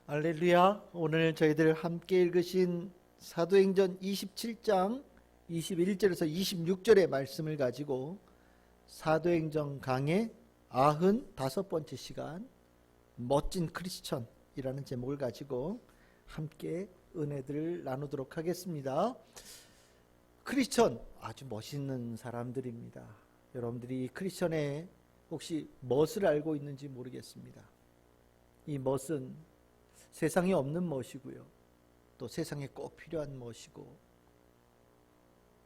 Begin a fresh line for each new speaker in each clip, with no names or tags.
할렐루야. 오늘 저희들 함께 읽으신 사도행전 27장 21절에서 26절의 말씀을 가지고 사도행전 강의 95번째 시간 멋진 크리스천이라는 제목을 가지고 함께 은혜들을 나누도록 하겠습니다. 크리스천 아주 멋있는 사람들입니다. 여러분들이 크리스천의 혹시 멋을 알고 있는지 모르겠습니다. 이 멋은 세상에 없는 멋이고요. 또 세상에 꼭 필요한 멋이고,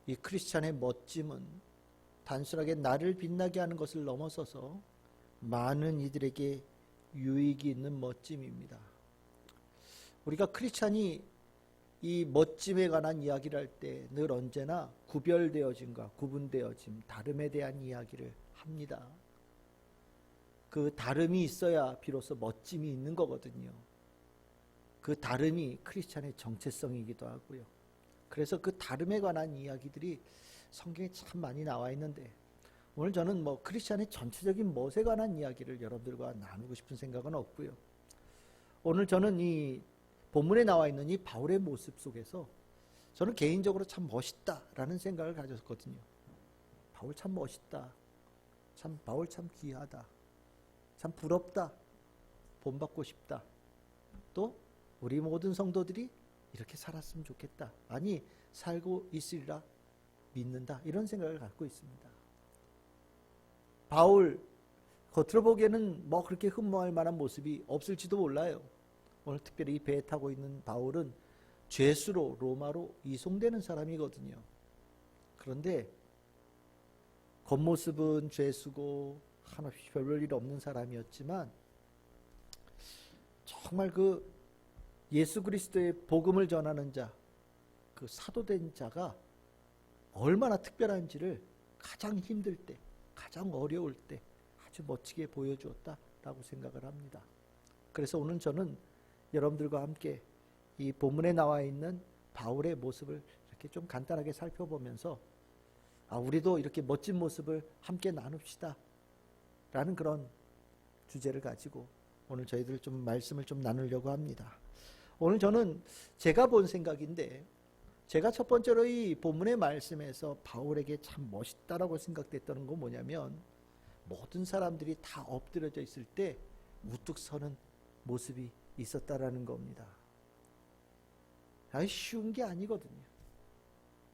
이 크리스찬의 멋짐은 단순하게 나를 빛나게 하는 것을 넘어서서 많은 이들에게 유익이 있는 멋짐입니다. 우리가 크리스찬이 이 멋짐에 관한 이야기를 할 때 늘 언제나 구별되어짐과 구분되어짐, 다름에 대한 이야기를 합니다. 그 다름이 있어야 비로소 멋짐이 있는 거거든요. 그 다름이 크리스찬의 정체성이기도 하고요. 그래서 그 다름에 관한 이야기들이 성경에 참 많이 나와 있는데, 오늘 저는 크리스찬의 전체적인 멋에 관한 이야기를 여러분들과 나누고 싶은 생각은 없고요. 오늘 저는 이 본문에 나와 있는 이 바울의 모습 속에서 저는 개인적으로 참 멋있다라는 생각을 가졌거든요. 바울 참 멋있다. 바울 참 귀하다. 참 부럽다. 본받고 싶다. 또 우리 모든 성도들이 이렇게 살았으면 좋겠다. 아니, 살고 있으리라 믿는다. 이런 생각을 갖고 있습니다. 바울, 겉으로 보기에는 그렇게 흠모할 만한 모습이 없을지도 몰라요. 오늘 특별히 배에 타고 있는 바울은 죄수로 로마로 이송되는 사람이거든요. 그런데 겉모습은 죄수고 한없이 별볼 없는 사람이었지만, 정말 그 예수 그리스도의 복음을 전하는 자, 그 사도된 자가 얼마나 특별한지를 가장 힘들 때, 가장 어려울 때 아주 멋지게 보여주었다라고 생각을 합니다. 그래서 오늘 저는 여러분들과 함께 이 본문에 나와 있는 바울의 모습을 이렇게 좀 간단하게 살펴보면서 우리도 이렇게 멋진 모습을 함께 나눕시다 라는 그런 주제를 가지고 오늘 저희들 좀 말씀을 좀 나누려고 합니다. 오늘 저는 제가 본 생각인데, 제가 첫 번째로 이 본문의 말씀에서 바울에게 참 멋있다라고 생각됐던 건 뭐냐면, 모든 사람들이 다 엎드려져 있을 때 우뚝 서는 모습이 있었다라는 겁니다. 쉬운 게 아니거든요.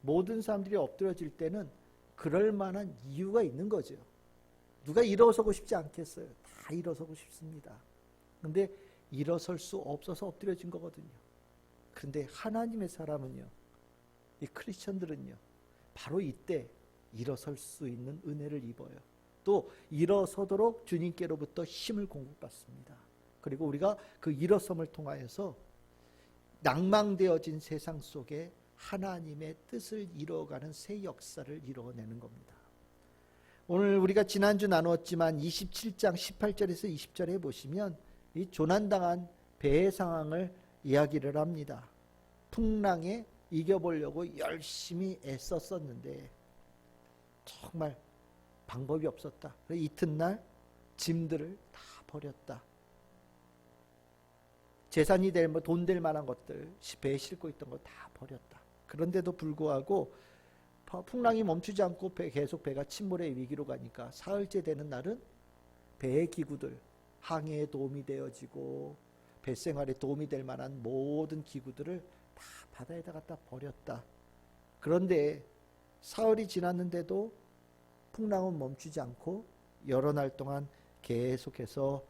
모든 사람들이 엎드려질 때는 그럴 만한 이유가 있는 거죠. 누가 일어서고 싶지 않겠어요. 다 일어서고 싶습니다. 근데 일어설 수 없어서 엎드려진 거거든요. 그런데 하나님의 사람은요, 이 크리스천들은요, 바로 이때 일어설 수 있는 은혜를 입어요. 또 일어서도록 주님께로부터 힘을 공급받습니다. 그리고 우리가 그 일어섬을 통하여서 낭망되어진 세상 속에 하나님의 뜻을 이루어가는 새 역사를 이루어내는 겁니다. 오늘 우리가 지난주 나누었지만 27장 18절에서 20절에 보시면 이 조난당한 배의 상황을 이야기를 합니다. 풍랑에 이겨보려고 열심히 애썼었는데 정말 방법이 없었다. 이튿날 짐들을 다 버렸다. 재산이 돈 될 만한 것들, 배에 싣고 있던 거 다 버렸다. 그런데도 불구하고 풍랑이 멈추지 않고 계속 배가 침몰의 위기로 가니까 사흘째 되는 날은 배의 기구들, 항해에 도움이 되어지고 배생활에 도움이 될 만한 모든 기구들을 다 바다에다 갖다 버렸다. 그런데 사흘이 지났는데도 풍랑은 멈추지 않고 여러 날 동안 계속해서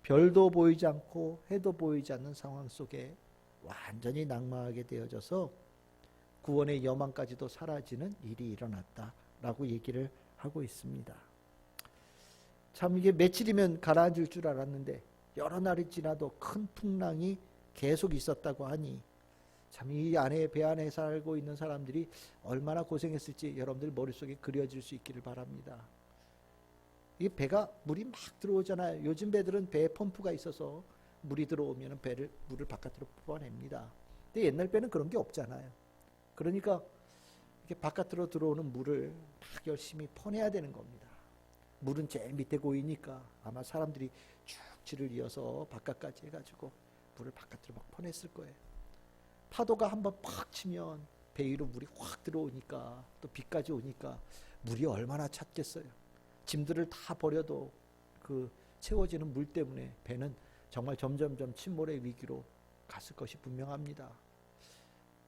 별도 보이지 않고 해도 보이지 않는 상황 속에 완전히 낙마하게 되어져서 구원의 여망까지도 사라지는 일이 일어났다라고 얘기를 하고 있습니다. 참 이게 며칠이면 가라앉을 줄 알았는데 여러 날이 지나도 큰 풍랑이 계속 있었다고 하니, 참 이 안에 배 안에 살고 있는 사람들이 얼마나 고생했을지 여러분들 머릿속에 그려질 수 있기를 바랍니다. 이 배가 물이 막 들어오잖아요. 요즘 배들은 배에 펌프가 있어서 물이 들어오면 물을 바깥으로 뽑아냅니다. 근데 옛날 배는 그런 게 없잖아요. 그러니까 이렇게 바깥으로 들어오는 물을 막 열심히 퍼내야 되는 겁니다. 물은 제일 밑에 고이니까 아마 사람들이 쭉 줄을 이어서 바깥까지 해가지고 물을 바깥으로 막 퍼냈을 거예요. 파도가 한번 팍 치면 배 위로 물이 확 들어오니까, 또 비까지 오니까 물이 얼마나 찼겠어요. 짐들을 다 버려도 그 채워지는 물 때문에 배는 정말 점점점 침몰의 위기로 갔을 것이 분명합니다.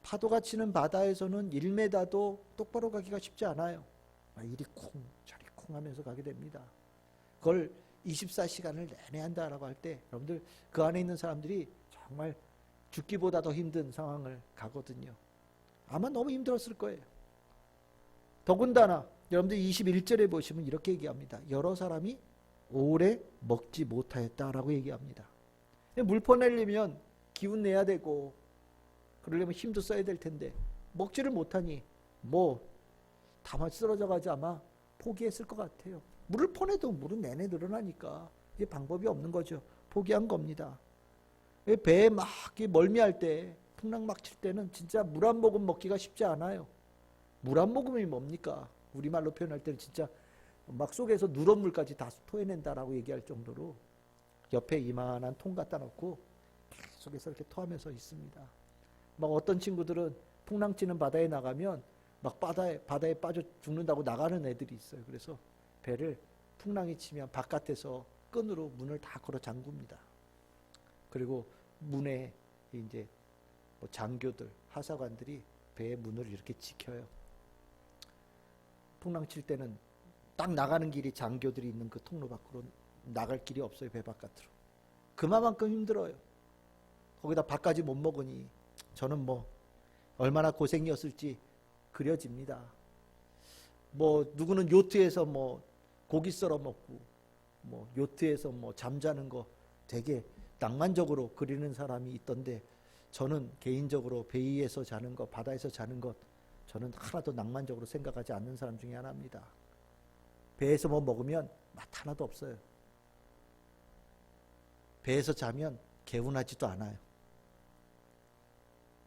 파도가 치는 바다에서는 1m도 똑바로 가기가 쉽지 않아요. 이리 쿵 저리 쿵 하면서 가게 됩니다. 그걸 24시간을 내내 한다라고 할 때 여러분들 그 안에 있는 사람들이 정말 죽기보다 더 힘든 상황을 가거든요. 아마 너무 힘들었을 거예요. 더군다나 여러분들 21절에 보시면 이렇게 얘기합니다. 여러 사람이 오래 먹지 못하였다라고 얘기합니다. 물 퍼내려면 기운 내야 되고 그러려면 힘도 써야 될 텐데 먹지를 못하니 다만 쓰러져가지고 아마 포기했을 것 같아요. 물을 퍼내도 물은 내내 늘어나니까 이게 방법이 없는 거죠. 포기한 겁니다. 배에 막 멀미할 때, 풍랑 막 칠 때는 진짜 물 한 모금 먹기가 쉽지 않아요. 물 한 모금이 뭡니까? 우리말로 표현할 때는 진짜 막 속에서 누런 물까지 다 토해낸다라고 얘기할 정도로 옆에 이만한 통 갖다 놓고 계속해서 이렇게 토하면서 있습니다. 막 어떤 친구들은 풍랑 치는 바다에 나가면 막 바다에 빠져 죽는다고 나가는 애들이 있어요. 그래서 배를 풍랑이 치면 바깥에서 끈으로 문을 다 걸어 잠굽니다. 그리고 문에 이제 장교들, 하사관들이 배의 문을 이렇게 지켜요. 풍랑 칠 때는 딱 나가는 길이 장교들이 있는 그 통로 밖으로 나갈 길이 없어요. 배 바깥으로. 그만큼 힘들어요. 거기다 밥까지 못 먹으니 저는 얼마나 고생이었을지 그려집니다. 누구는 요트에서 고기 썰어 먹고 요트에서 잠자는 거 되게 낭만적으로 그리는 사람이 있던데 저는 개인적으로 배 위에서 자는 것, 바다에서 자는 것 저는 하나도 낭만적으로 생각하지 않는 사람 중에 하나입니다. 배에서 먹으면 맛 하나도 없어요. 배에서 자면 개운하지도 않아요.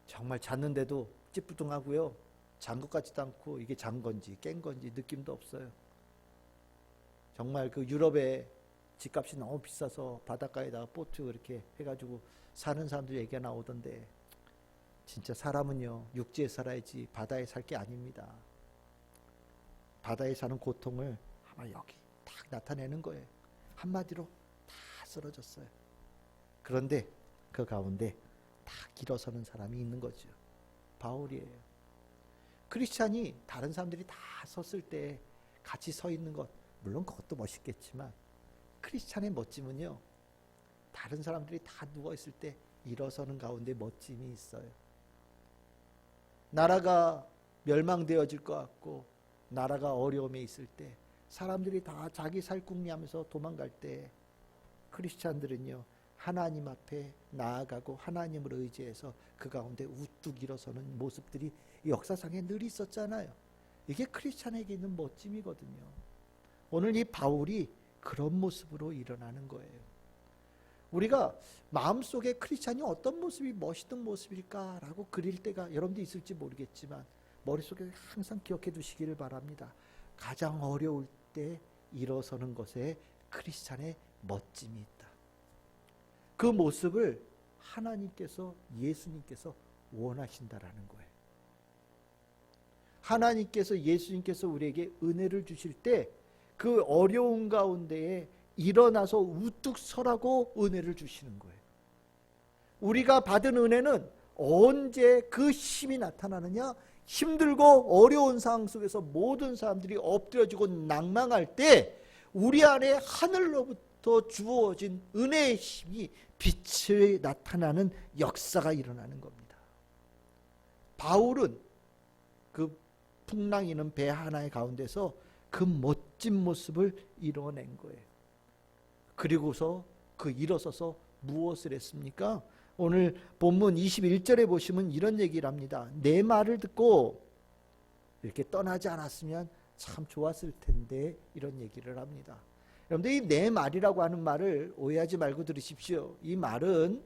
정말 잤는데도 찌뿌둥하고요. 잔 것 같지도 않고 이게 잔 건지 깬 건지 느낌도 없어요. 정말 그 유럽에 집값이 너무 비싸서 바닷가에다가 보트 이렇게 해가지고 사는 사람들 얘기가 나오던데 진짜 사람은요 육지에 살아야지 바다에 살 게 아닙니다. 바다에 사는 고통을 아마 여기 딱 나타내는 거예요. 한마디로 다 쓰러졌어요. 그런데 그 가운데 딱 일어서는 사람이 있는 거죠. 바울이에요. 크리스찬이 다른 사람들이 다 섰을 때 같이 서 있는 것 물론 그것도 멋있겠지만 크리스찬의 멋짐은요 다른 사람들이 다 누워있을 때 일어서는 가운데 멋짐이 있어요. 나라가 멸망되어질 것 같고 나라가 어려움에 있을 때 사람들이 다 자기 살궁리하면서 도망갈 때 크리스찬들은요 하나님 앞에 나아가고 하나님을 의지해서 그 가운데 우뚝 일어서는 모습들이 역사상에 늘 있었잖아요. 이게 크리스찬에게 있는 멋짐이거든요. 오늘 이 바울이 그런 모습으로 일어나는 거예요. 우리가 마음속에 크리스찬이 어떤 모습이 멋있던 모습일까라고 그릴 때가 여러분도 있을지 모르겠지만 머릿속에 항상 기억해 두시기를 바랍니다. 가장 어려울 때 일어서는 것에 크리스찬의 멋짐이 있다. 그 모습을 하나님께서 예수님께서 원하신다라는 거예요. 하나님께서 예수님께서 우리에게 은혜를 주실 때 그 어려운 가운데에 일어나서 우뚝 서라고 은혜를 주시는 거예요. 우리가 받은 은혜는 언제 그 힘이 나타나느냐? 힘들고 어려운 상황 속에서 모든 사람들이 엎드려지고 낭망할 때 우리 안에 하늘로부터 주어진 은혜의 힘이 빛이 나타나는 역사가 일어나는 겁니다. 바울은 그 풍랑이는 배 하나의 가운데서 그 멋진 모습을 이뤄낸 거예요. 그리고서 그 일어서서 무엇을 했습니까? 오늘 본문 21절에 보시면 이런 얘기를 합니다. 내 말을 듣고 이렇게 떠나지 않았으면 참 좋았을 텐데 이런 얘기를 합니다. 여러분들 이 내 말이라고 하는 말을 오해하지 말고 들으십시오. 이 말은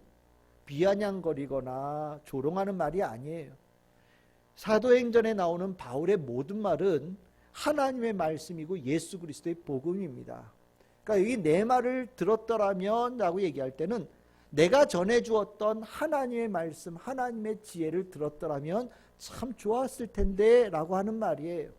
비아냥거리거나 조롱하는 말이 아니에요. 사도행전에 나오는 바울의 모든 말은 하나님의 말씀이고 예수 그리스도의 복음입니다. 그러니까 여기 내 말을 들었더라면 라고 얘기할 때는 내가 전해주었던 하나님의 말씀, 하나님의 지혜를 들었더라면 참 좋았을 텐데 라고 하는 말이에요.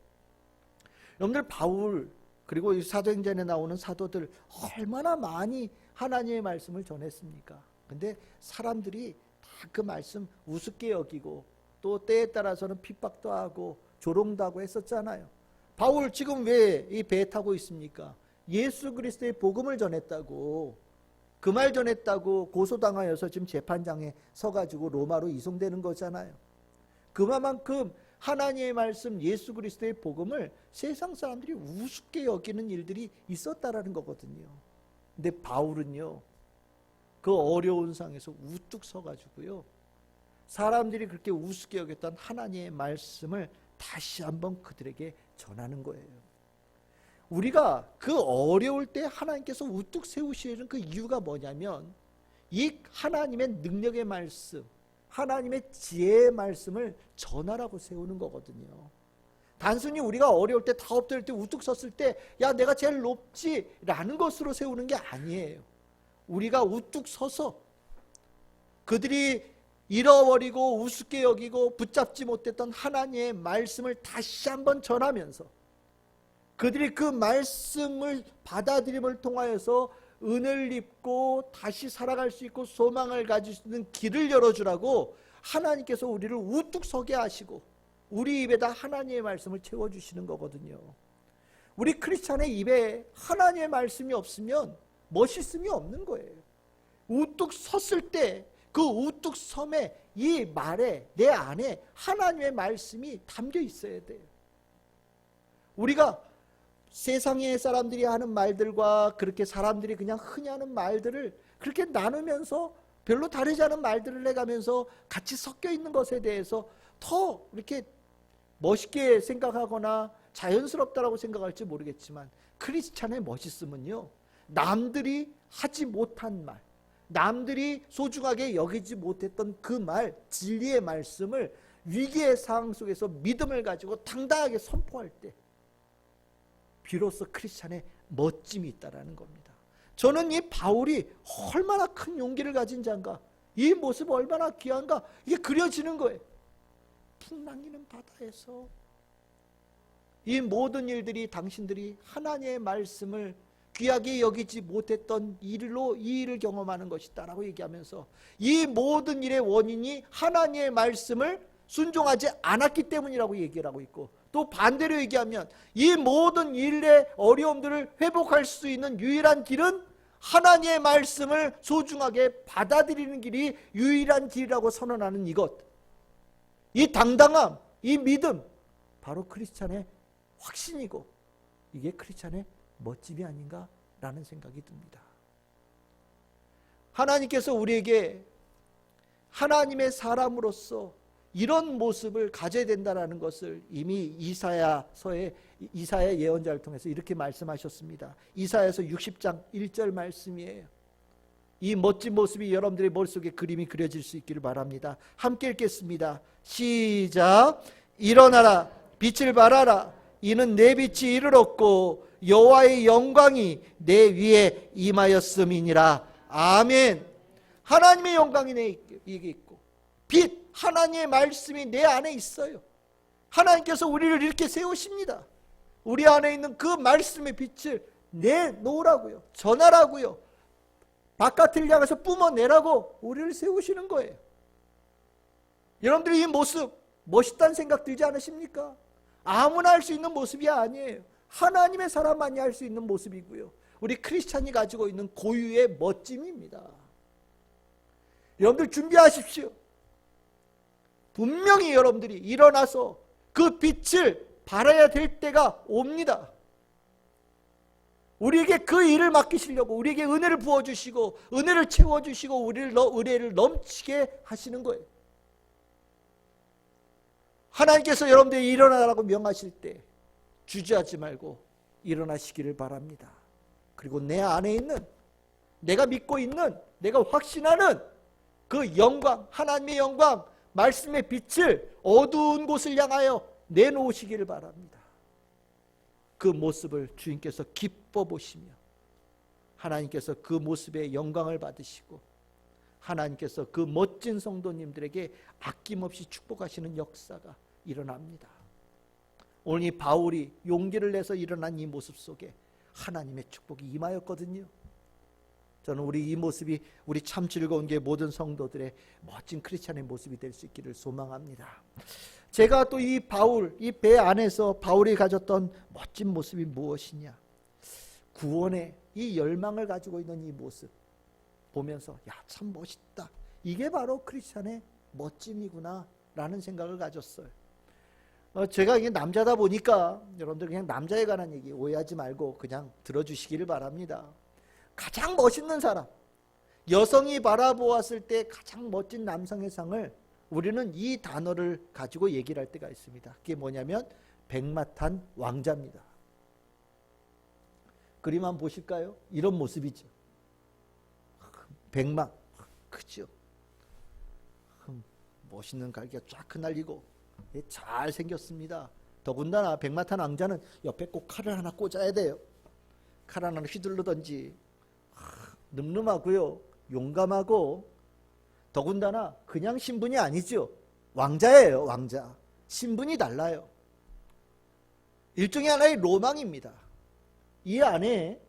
여러분들 바울 그리고 이 사도행전에 나오는 사도들 얼마나 많이 하나님의 말씀을 전했습니까? 근데 사람들이 다 그 말씀 우습게 여기고 또 때에 따라서는 핍박도 하고 조롱도 하고 했었잖아요. 바울 지금 왜 이 배에 타고 있습니까? 예수 그리스도의 복음을 전했다고, 그 말 전했다고 고소당하여서 지금 재판장에 서가지고 로마로 이송되는 거잖아요. 그만큼 하나님의 말씀 예수 그리스도의 복음을 세상 사람들이 우습게 여기는 일들이 있었다라는 거거든요. 근데 바울은요, 그 어려운 상에서 우뚝 서가지고요, 사람들이 그렇게 우습게 여겼던 하나님의 말씀을 다시 한번 그들에게 전하는 거예요. 우리가 그 어려울 때 하나님께서 우뚝 세우시는 그 이유가 뭐냐면, 이 하나님의 능력의 말씀, 하나님의 지혜의 말씀을 전하라고 세우는 거거든요. 단순히 우리가 어려울 때, 다 엎드릴 때, 우뚝 섰을 때 야 내가 제일 높지 라는 것으로 세우는 게 아니에요. 우리가 우뚝 서서 그들이 잃어버리고 우습게 여기고 붙잡지 못했던 하나님의 말씀을 다시 한번 전하면서 그들이 그 말씀을 받아들임을 통하여서 은혜를 입고 다시 살아갈 수 있고 소망을 가질 수 있는 길을 열어주라고 하나님께서 우리를 우뚝 서게 하시고 우리 입에다 하나님의 말씀을 채워주시는 거거든요. 우리 크리스찬의 입에 하나님의 말씀이 없으면 멋있음이 없는 거예요. 우뚝 섰을 때 그 우뚝 섬에 이 말에 내 안에 하나님의 말씀이 담겨 있어야 돼요. 우리가 세상의 사람들이 하는 말들과 그렇게 사람들이 그냥 흔히 하는 말들을 그렇게 나누면서 별로 다르지 않은 말들을 해가면서 같이 섞여 있는 것에 대해서 더 이렇게 멋있게 생각하거나 자연스럽다라고 생각할지 모르겠지만, 크리스찬의 멋있음은요, 남들이 하지 못한 말, 남들이 소중하게 여기지 못했던 그 말, 진리의 말씀을 위기의 상황 속에서 믿음을 가지고 당당하게 선포할 때 비로소 크리스찬의 멋짐이 있다라는 겁니다. 저는 이 바울이 얼마나 큰 용기를 가진 자인가, 이 모습이 얼마나 귀한가, 이게 그려지는 거예요. 풍랑이는 바다에서 이 모든 일들이 당신들이 하나님의 말씀을 귀하게 여기지 못했던 일로 이 일을 경험하는 것이다 라고 얘기하면서, 이 모든 일의 원인이 하나님의 말씀을 순종하지 않았기 때문이라고 얘기를 하고 있고, 또 반대로 얘기하면 이 모든 일의 어려움들을 회복할 수 있는 유일한 길은 하나님의 말씀을 소중하게 받아들이는 길이 유일한 길이라고 선언하는 이것, 이 당당함, 이 믿음, 바로 크리스찬의 확신이고 이게 크리스찬의 멋짐이 아닌가라는 생각이 듭니다. 하나님께서 우리에게 하나님의 사람으로서 이런 모습을 가져야 된다는 것을 이미 이사야서의 이사야 예언자를 통해서 이렇게 말씀하셨습니다. 이사야서 60장 1절 말씀이에요. 이 멋진 모습이 여러분들의 머릿속에 그림이 그려질 수 있기를 바랍니다. 함께 읽겠습니다. 시작. 일어나라, 빛을 발하라. 이는 내 빛이 이르렀고 여호와의 영광이 내 위에 임하였음이니라. 아멘. 하나님의 영광이 내 위에 있고 빛, 하나님의 말씀이 내 안에 있어요. 하나님께서 우리를 이렇게 세우십니다. 우리 안에 있는 그 말씀의 빛을 내놓으라고요, 전하라고요, 바깥을 향해서 뿜어내라고 우리를 세우시는 거예요. 여러분들이 이 모습 멋있다는 생각 들지 않으십니까? 아무나 할 수 있는 모습이 아니에요. 하나님의 사람만이 할 수 있는 모습이고요, 우리 크리스찬이 가지고 있는 고유의 멋짐입니다. 여러분들 준비하십시오. 분명히 여러분들이 일어나서 그 빛을 발해야 될 때가 옵니다. 우리에게 그 일을 맡기시려고 우리에게 은혜를 부어주시고 은혜를 채워주시고 우리를 은혜를 넘치게 하시는 거예요. 하나님께서 여러분들이 일어나라고 명하실 때 주저하지 말고 일어나시기를 바랍니다. 그리고 내 안에 있는, 내가 믿고 있는, 내가 확신하는 그 영광, 하나님의 영광, 말씀의 빛을 어두운 곳을 향하여 내놓으시기를 바랍니다. 그 모습을 주님께서 기뻐 보시며 하나님께서 그 모습의 영광을 받으시고 하나님께서 그 멋진 성도님들에게 아낌없이 축복하시는 역사가 일어납니다. 오늘 이 바울이 용기를 내서 일어난 이 모습 속에 하나님의 축복이 임하였거든요. 저는 우리 이 모습이 우리 참 즐거운 게 모든 성도들의 멋진 크리스찬의 모습이 될 수 있기를 소망합니다. 제가 또 이 바울, 이 배 안에서 바울이 가졌던 멋진 모습이 무엇이냐? 구원의 이 열망을 가지고 있는 이 모습 보면서 야, 참 멋있다. 이게 바로 크리스찬의 멋짐이구나 라는 생각을 가졌어요. 제가 이게 남자다 보니까 여러분들 그냥 남자에 관한 얘기 오해하지 말고 그냥 들어주시기를 바랍니다. 가장 멋있는 사람, 여성이 바라보았을 때 가장 멋진 남성의 상을 우리는 이 단어를 가지고 얘기를 할 때가 있습니다. 그게 뭐냐면 백마탄 왕자입니다. 그림 한번 보실까요? 이런 모습이죠. 백마, 크죠. 멋있는 갈기가 쫙 흩날리고 잘 생겼습니다. 더군다나 백마탄 왕자는 옆에 꼭 칼을 하나 꽂아야 돼요. 칼 하나를 휘두르든지. 늠름하고요, 용감하고, 더군다나 그냥 신분이 아니죠. 왕자예요. 왕자. 신분이 달라요. 일종의 하나의 로망입니다. 이 안에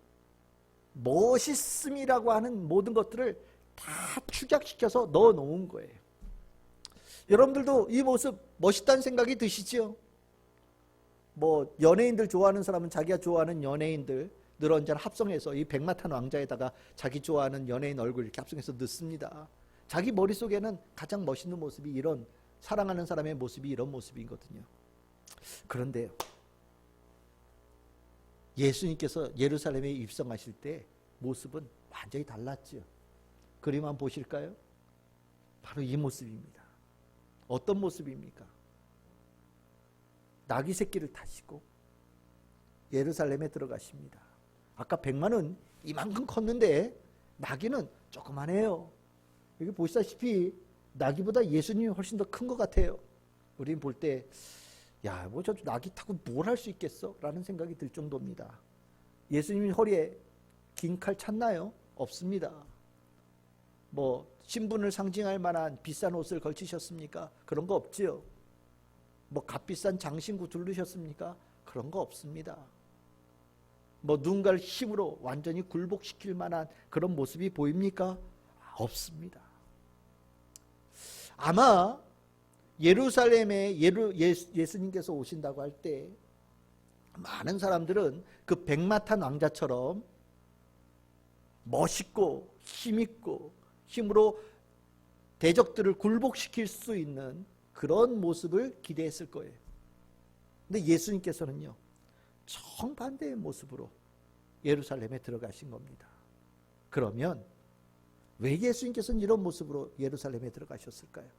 멋있음이라고 하는 모든 것들을 다 축약시켜서 넣어 놓은 거예요. 여러분들도 이 모습 멋있다는 생각이 드시죠? 뭐 연예인들 좋아하는 사람은 자기가 좋아하는 연예인들 늘 언제나 합성해서 이 백마탄 왕자에다가 자기 좋아하는 연예인 얼굴 이렇게 합성해서 넣습니다. 자기 머릿속에는 가장 멋있는 모습이 이런, 사랑하는 사람의 모습이 이런 모습이거든요. 그런데요, 예수님께서 예루살렘에 입성하실 때 모습은 완전히 달랐죠. 그림 한번 보실까요? 바로 이 모습입니다. 어떤 모습입니까? 나귀 새끼를 타시고 예루살렘에 들어가십니다. 아까 백마는 이만큼 컸는데 나귀는 조그만해요. 여기 보시다시피 나귀보다 예수님이 훨씬 더 큰 것 같아요. 우린 볼 때 야, 뭐 저 나귀 타고 뭘 할 수 있겠어? 라는 생각이 들 정도입니다. 예수님이 허리에 긴 칼 찼나요? 없습니다. 뭐 신분을 상징할 만한 비싼 옷을 걸치셨습니까? 그런 거 없지요. 뭐 값비싼 장신구 두르셨습니까? 그런 거 없습니다. 뭐 누군가를 힘으로 완전히 굴복시킬 만한 그런 모습이 보입니까? 없습니다. 아마 예루살렘에 예수님께서 오신다고 할 때 많은 사람들은 그 백마탄 왕자처럼 멋있고 힘있고 힘으로 대적들을 굴복시킬 수 있는 그런 모습을 기대했을 거예요. 근데 예수님께서는요, 정반대의 모습으로 예루살렘에 들어가신 겁니다. 그러면 왜 예수님께서는 이런 모습으로 예루살렘에 들어가셨을까요?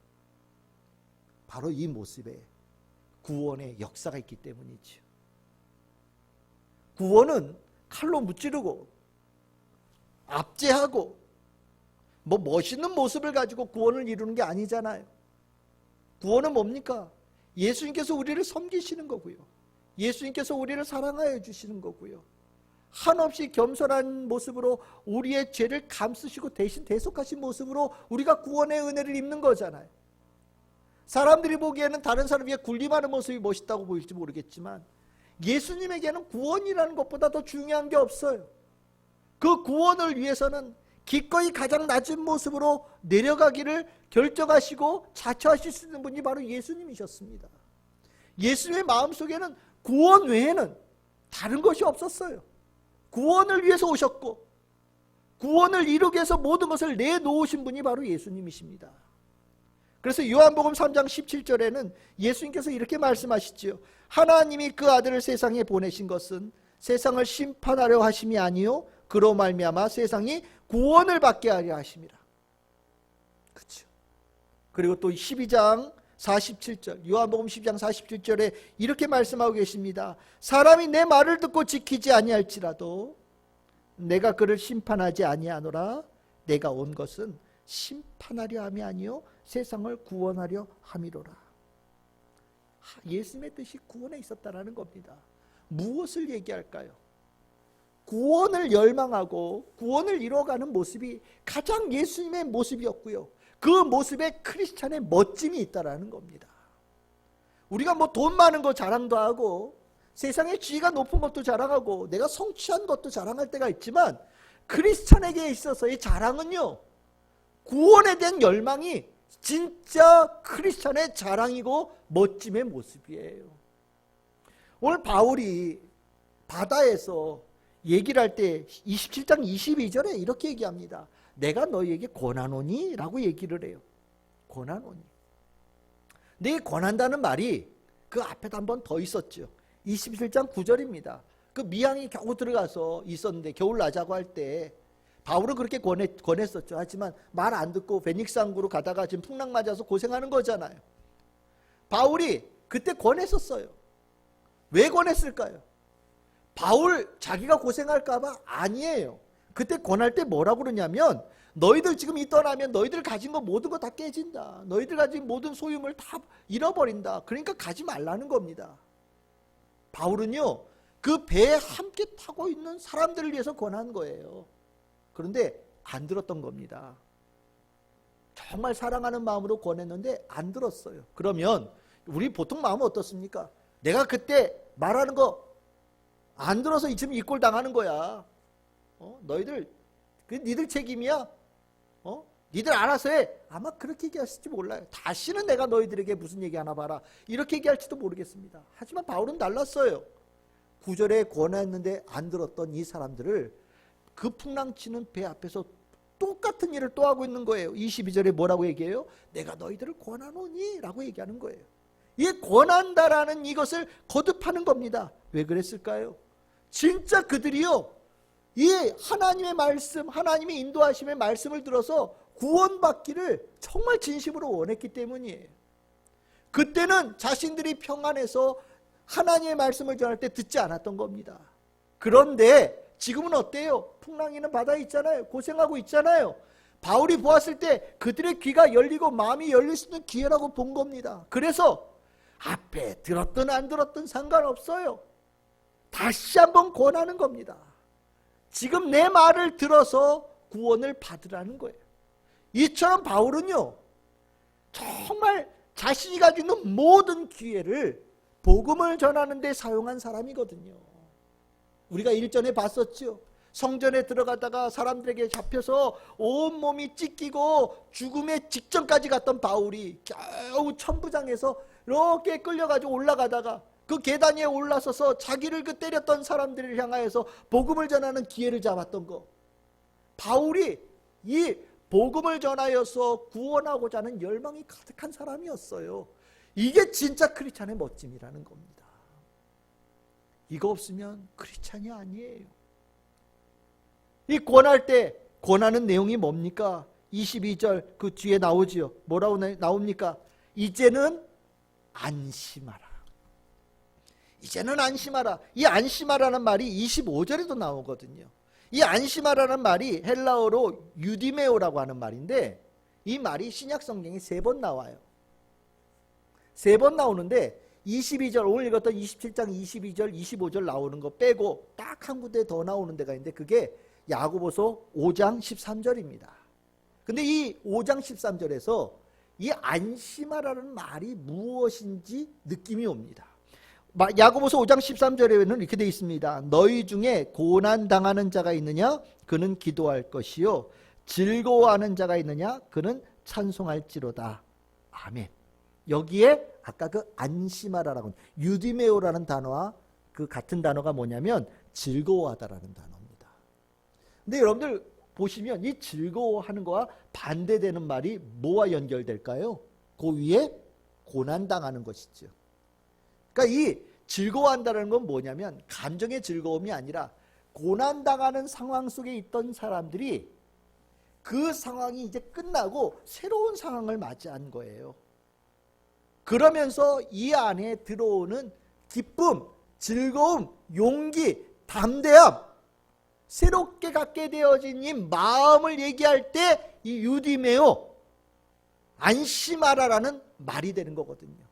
바로 이 모습에 구원의 역사가 있기 때문이죠. 구원은 칼로 무찌르고 압제하고 뭐 멋있는 모습을 가지고 구원을 이루는 게 아니잖아요. 구원은 뭡니까? 예수님께서 우리를 섬기시는 거고요. 예수님께서 우리를 사랑하여 주시는 거고요. 한없이 겸손한 모습으로 우리의 죄를 감쓰시고 대신 대속하신 모습으로 우리가 구원의 은혜를 입는 거잖아요. 사람들이 보기에는 다른 사람에게 군림하는 모습이 멋있다고 보일지 모르겠지만 예수님에게는 구원이라는 것보다 더 중요한 게 없어요. 그 구원을 위해서는 기꺼이 가장 낮은 모습으로 내려가기를 결정하시고 자처하실 수 있는 분이 바로 예수님이셨습니다. 예수님의 마음속에는 구원 외에는 다른 것이 없었어요. 구원을 위해서 오셨고 구원을 이루기 위해서 모든 것을 내놓으신 분이 바로 예수님이십니다. 그래서 요한복음 3장 17절에는 예수님께서 이렇게 말씀하시지요. 하나님이 그 아들을 세상에 보내신 것은 세상을 심판하려 하심이 아니요 그로 말미암아 세상이 구원을 받게 하려 하심이라. 그렇죠. 그리고 또 12장 47절, 요한복음 12장 47절에 이렇게 말씀하고 계십니다. 사람이 내 말을 듣고 지키지 아니할지라도 내가 그를 심판하지 아니하노라. 내가 온 것은 심판하려 함이 아니요 세상을 구원하려 함이로라. 예수님의 뜻이 구원에 있었다라는 겁니다. 무엇을 얘기할까요? 구원을 열망하고 구원을 이뤄가는 모습이 가장 예수님의 모습이었고요. 그 모습에 크리스찬의 멋짐이 있다라는 겁니다. 우리가 뭐 돈 많은 거 자랑도 하고 세상에 지위가 높은 것도 자랑하고 내가 성취한 것도 자랑할 때가 있지만, 크리스찬에게 있어서의 자랑은요, 구원에 대한 열망이 진짜 크리스찬의 자랑이고 멋짐의 모습이에요. 오늘 바울이 바다에서 얘기를 할 때 27장 22절에 이렇게 얘기합니다. 내가 너희에게 권하노니? 라고 얘기를 해요. 권하노니. 근데 이 권한다는 말이 그 앞에도 한 번 더 있었죠. 27장 9절입니다. 그 미항이 겨우 들어가서 있었는데 겨울 나자고 할 때 바울은 그렇게 권했었죠. 하지만 말 안 듣고 베닉스 항구로 가다가 지금 풍랑 맞아서 고생하는 거잖아요. 바울이 그때 권했었어요. 왜 권했을까요? 바울 자기가 고생할까 봐? 아니에요. 그때 권할 때 뭐라고 그러냐면, 너희들 지금 이 떠나면 너희들 가진 거 모든 거 다 깨진다. 너희들 가진 모든 소유물 다 잃어버린다. 그러니까 가지 말라는 겁니다. 바울은요, 그 배에 함께 타고 있는 사람들을 위해서 권한 거예요. 그런데 안 들었던 겁니다. 정말 사랑하는 마음으로 권했는데 안 들었어요. 그러면 우리 보통 마음은 어떻습니까? 내가 그때 말하는 거 안 들어서 지금 이 꼴 당하는 거야. 너희들 그 니들 책임이야. 니들 알아서 해. 아마 그렇게 얘기하실지 몰라요. 다시는 내가 너희들에게 무슨 얘기 하나 봐라, 이렇게 얘기할지도 모르겠습니다. 하지만 바울은 달랐어요. 9절에 권했는데 안 들었던 이 사람들을 그 풍랑치는 배 앞에서 똑같은 일을 또 하고 있는 거예요. 22절에 뭐라고 얘기해요? 내가 너희들을 권하노니? 라고 얘기하는 거예요. 이 권한다라는 이것을 거듭하는 겁니다. 왜 그랬을까요? 진짜 그들이요, 이 하나님의 말씀, 하나님의 인도하심의 말씀을 들어서 구원받기를 정말 진심으로 원했기 때문이에요. 그때는 자신들이 평안해서 하나님의 말씀을 전할 때 듣지 않았던 겁니다. 그런데 지금은 어때요? 풍랑이는 바다에 있잖아요. 고생하고 있잖아요. 바울이 보았을 때 그들의 귀가 열리고 마음이 열릴 수 있는 기회라고 본 겁니다. 그래서 앞에 들었든 안 들었든 상관없어요. 다시 한번 권하는 겁니다. 지금 내 말을 들어서 구원을 받으라는 거예요. 이처럼 바울은요, 정말 자신이 가지고 있는 모든 기회를 복음을 전하는 데 사용한 사람이거든요. 우리가 일전에 봤었죠. 성전에 들어가다가 사람들에게 잡혀서 온몸이 찢기고 죽음의 직전까지 갔던 바울이 겨우 천부장에서 이렇게 끌려가지고 올라가다가 그 계단 위에 올라서서 자기를 그 때렸던 사람들을 향하여서 복음을 전하는 기회를 잡았던 거. 바울이 이 복음을 전하여서 구원하고자 하는 열망이 가득한 사람이었어요. 이게 진짜 크리스찬의 멋짐이라는 겁니다. 이거 없으면 크리스찬이 아니에요. 이 권할 때 권하는 내용이 뭡니까? 22절 그 뒤에 나오지요. 뭐라고 나옵니까? 이제는 안심하라. 이제는 안심하라. 이 안심하라는 말이 25절에도 나오거든요. 이 안심하라는 말이 헬라어로 유디메오라고 하는 말인데, 이 말이 신약 성경에 3번 나와요. 3번 나오는데 22절, 오늘 읽었던 27장 22절, 25절 나오는 거 빼고 딱 한 군데 더 나오는 데가 있는데, 그게 야고보서 5장 13절입니다. 근데 이 5장 13절에서 이 안심하라는 말이 무엇인지 느낌이 옵니다. 야고보서 5장 13절에는 이렇게 되어 있습니다. 너희 중에 고난당하는 자가 있느냐? 그는 기도할 것이요. 즐거워하는 자가 있느냐? 그는 찬송할지로다. 아멘. 여기에 아까 그 안심하라라고, 유디메오라는 단어와 그 같은 단어가 뭐냐면 즐거워하다라는 단어입니다. 근데 여러분들 보시면 이 즐거워하는 거와 반대되는 말이 뭐와 연결될까요? 그 위에 고난당하는 것이죠. 그러니까 이 즐거워한다는 건 뭐냐면 감정의 즐거움이 아니라 고난당하는 상황 속에 있던 사람들이 그 상황이 이제 끝나고 새로운 상황을 맞이한 거예요. 그러면서 이 안에 들어오는 기쁨, 즐거움, 용기, 담대함, 새롭게 갖게 되어진 이 마음을 얘기할 때 이 유디메오, 안심하라라는 말이 되는 거거든요.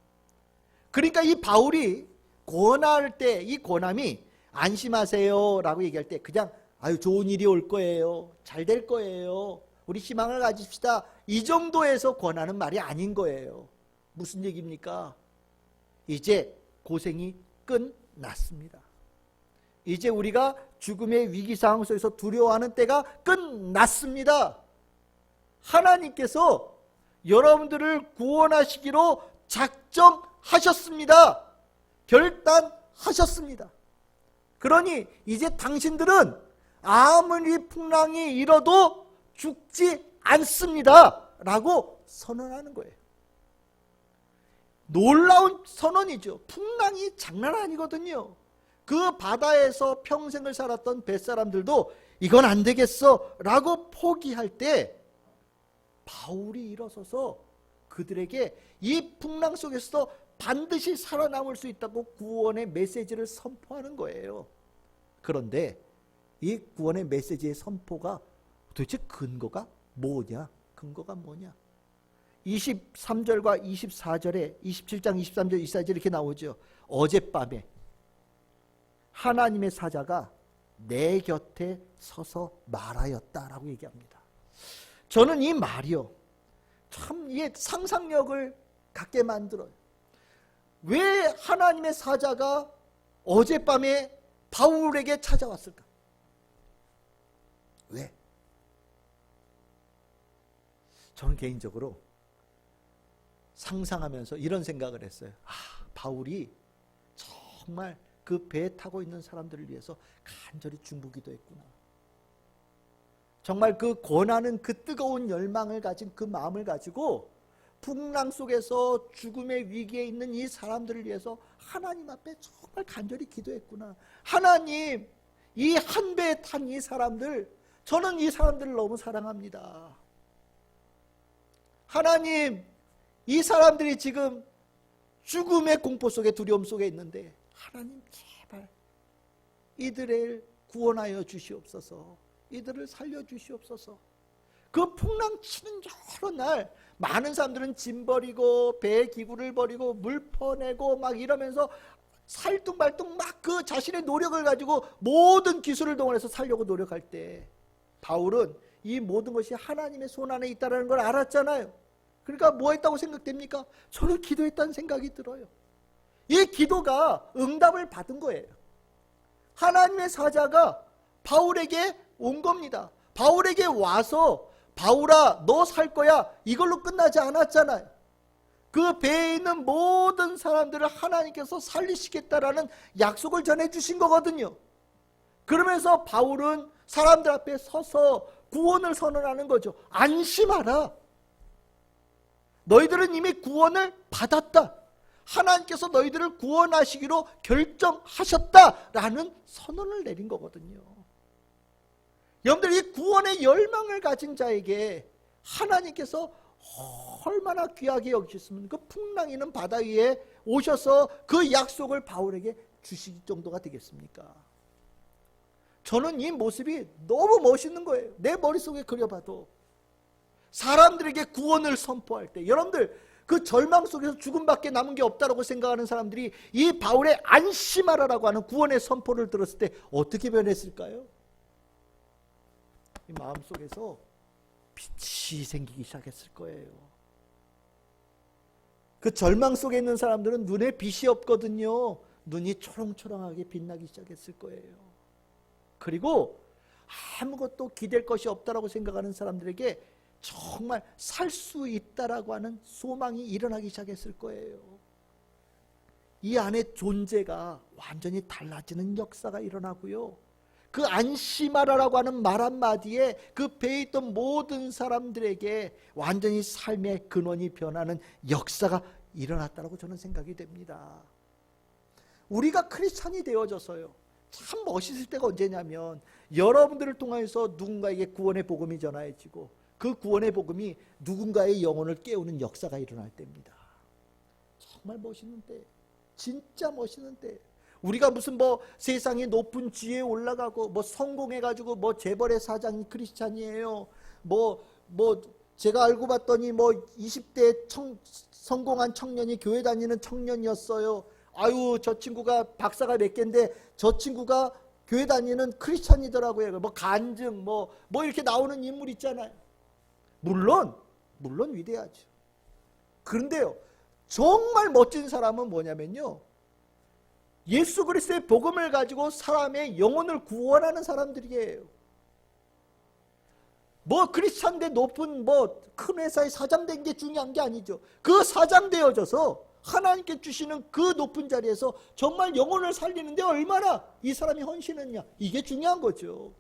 그러니까 이 바울이 권할 때 이 권함이 안심하세요 라고 얘기할 때 그냥 아유 좋은 일이 올 거예요, 잘 될 거예요, 우리 희망을 가집시다, 이 정도에서 권하는 말이 아닌 거예요. 무슨 얘기입니까? 이제 고생이 끝났습니다. 이제 우리가 죽음의 위기 상황 속에서 두려워하는 때가 끝났습니다. 하나님께서 여러분들을 구원하시기로 작정하셨습니다. 결단하셨습니다. 그러니 이제 당신들은 아무리 풍랑이 일어도 죽지 않습니다 라고 선언하는 거예요. 놀라운 선언이죠. 풍랑이 장난 아니거든요. 그 바다에서 평생을 살았던 뱃사람들도 이건 안 되겠어 라고 포기할 때 바울이 일어서서 그들에게 이 풍랑 속에서도 반드시 살아남을 수 있다고 구원의 메시지를 선포하는 거예요. 그런데 이 구원의 메시지의 선포가 도대체 근거가 뭐냐? 근거가 뭐냐? 23절과 24절에 27장 23절 24절 이렇게 나오죠. 어젯밤에 하나님의 사자가 내 곁에 서서 말하였다라고 얘기합니다. 저는 이 말이요, 참 이게 상상력을 갖게 만들어요. 왜 하나님의 사자가 어젯밤에 바울에게 찾아왔을까? 왜? 저는 개인적으로 상상하면서 이런 생각을 했어요. 바울이 정말 그 배에 타고 있는 사람들을 위해서 간절히 중보기도 했구나. 정말 그 권하는 그 뜨거운 열망을 가진 그 마음을 가지고 풍랑 속에서 죽음의 위기에 있는 이 사람들을 위해서 하나님 앞에 정말 간절히 기도했구나. 하나님, 이 한 배에 탄 이 사람들, 저는 이 사람들을 너무 사랑합니다. 하나님, 이 사람들이 지금 죽음의 공포 속에, 두려움 속에 있는데 하나님 제발 이들을 구원하여 주시옵소서. 이들을 살려주시옵소서. 그 풍랑 치는 여러 날 많은 사람들은 짐 버리고 배의 기구를 버리고 물 퍼내고 막 이러면서 살뚱발뚱 막 그 자신의 노력을 가지고 모든 기술을 동원해서 살려고 노력할 때 바울은 이 모든 것이 하나님의 손 안에 있다는 걸 알았잖아요. 그러니까 뭐 했다고 생각됩니까? 저는 기도했다는 생각이 들어요. 이 기도가 응답을 받은 거예요. 하나님의 사자가 바울에게 온 겁니다. 바울에게 와서 바울아 너 살 거야 이걸로 끝나지 않았잖아요. 그 배에 있는 모든 사람들을 하나님께서 살리시겠다라는 약속을 전해주신 거거든요. 그러면서 바울은 사람들 앞에 서서 구원을 선언하는 거죠. 안심하라. 너희들은 이미 구원을 받았다. 하나님께서 너희들을 구원하시기로 결정하셨다라는 선언을 내린 거거든요. 여러분들, 이 구원의 열망을 가진 자에게 하나님께서 얼마나 귀하게 여기셨으면 그 풍랑이는 바다 위에 오셔서 그 약속을 바울에게 주실 정도가 되겠습니까? 저는 이 모습이 너무 멋있는 거예요. 내 머릿속에 그려봐도 사람들에게 구원을 선포할 때, 여러분들 그 절망 속에서 죽음밖에 남은 게 없다라고 생각하는 사람들이 이 바울의 안심하라라고 하는 구원의 선포를 들었을 때 어떻게 변했을까요? 이 마음속에서 빛이 생기기 시작했을 거예요. 그 절망 속에 있는 사람들은 눈에 빛이 없거든요. 눈이 초롱초롱하게 빛나기 시작했을 거예요. 그리고 아무것도 기댈 것이 없다라고 생각하는 사람들에게 정말 살 수 있다라고 하는 소망이 일어나기 시작했을 거예요. 이 안에 존재가 완전히 달라지는 역사가 일어나고요. 그 안심하라라고 하는 말 한마디에 그 배에 있던 모든 사람들에게 완전히 삶의 근원이 변하는 역사가 일어났다고 저는 생각이 됩니다. 우리가 크리스찬이 되어져서요, 참 멋있을 때가 언제냐면 여러분들을 통해서 누군가에게 구원의 복음이 전해지고 그 구원의 복음이 누군가의 영혼을 깨우는 역사가 일어날 때입니다. 정말 멋있는 때, 진짜 멋있는 때. 우리가 무슨 뭐 세상의 높은 지위에 올라가고 뭐 성공해가지고 뭐 재벌의 사장이 크리스찬이에요. 뭐 제가 알고 봤더니 뭐 20대 성공한 청년이 교회 다니는 청년이었어요. 아유, 저 친구가 박사가 몇 개인데 저 친구가 교회 다니는 크리스찬이더라고요. 뭐 간증 뭐 이렇게 나오는 인물 있잖아요. 물론 위대하죠. 그런데요, 정말 멋진 사람은 뭐냐면요, 예수 그리스도의 복음을 가지고 사람의 영혼을 구원하는 사람들이에요. 뭐 크리스찬대 높은 뭐 큰 회사의 사장 된 게 중요한 게 아니죠. 그 사장 되어져서 하나님께 주시는 그 높은 자리에서 정말 영혼을 살리는데 얼마나 이 사람이 헌신했냐, 이게 중요한 거죠.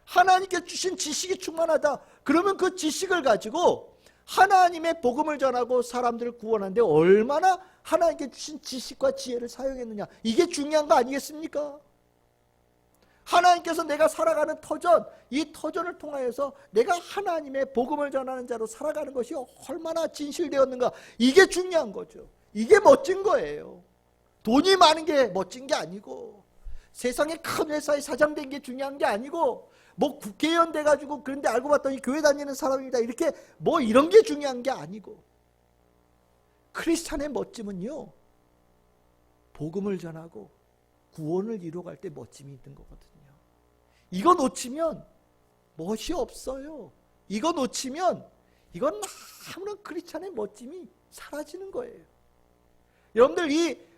하나님께 주신 지식이 충만하다. 그러면 그 지식을 가지고 하나님의 복음을 전하고 사람들을 구원하는데 얼마나 하나님께 주신 지식과 지혜를 사용했느냐, 이게 중요한 거 아니겠습니까? 하나님께서 내가 살아가는 터전, 이 터전을 통하여서 내가 하나님의 복음을 전하는 자로 살아가는 것이 얼마나 진실되었는가, 이게 중요한 거죠. 이게 멋진 거예요. 돈이 많은 게 멋진 게 아니고, 세상에 큰 회사의 사장 된 게 중요한 게 아니고, 뭐 국회의원 돼가지고 그런데 알고 봤더니 교회 다니는 사람입니다, 이렇게 뭐 이런 게 중요한 게 아니고, 크리스찬의 멋짐은요, 복음을 전하고 구원을 이루어갈 때 멋짐이 있는 거거든요. 이거 놓치면 멋이 없어요. 이거 놓치면 이건 아무런 크리스찬의 멋짐이 사라지는 거예요. 여러분들,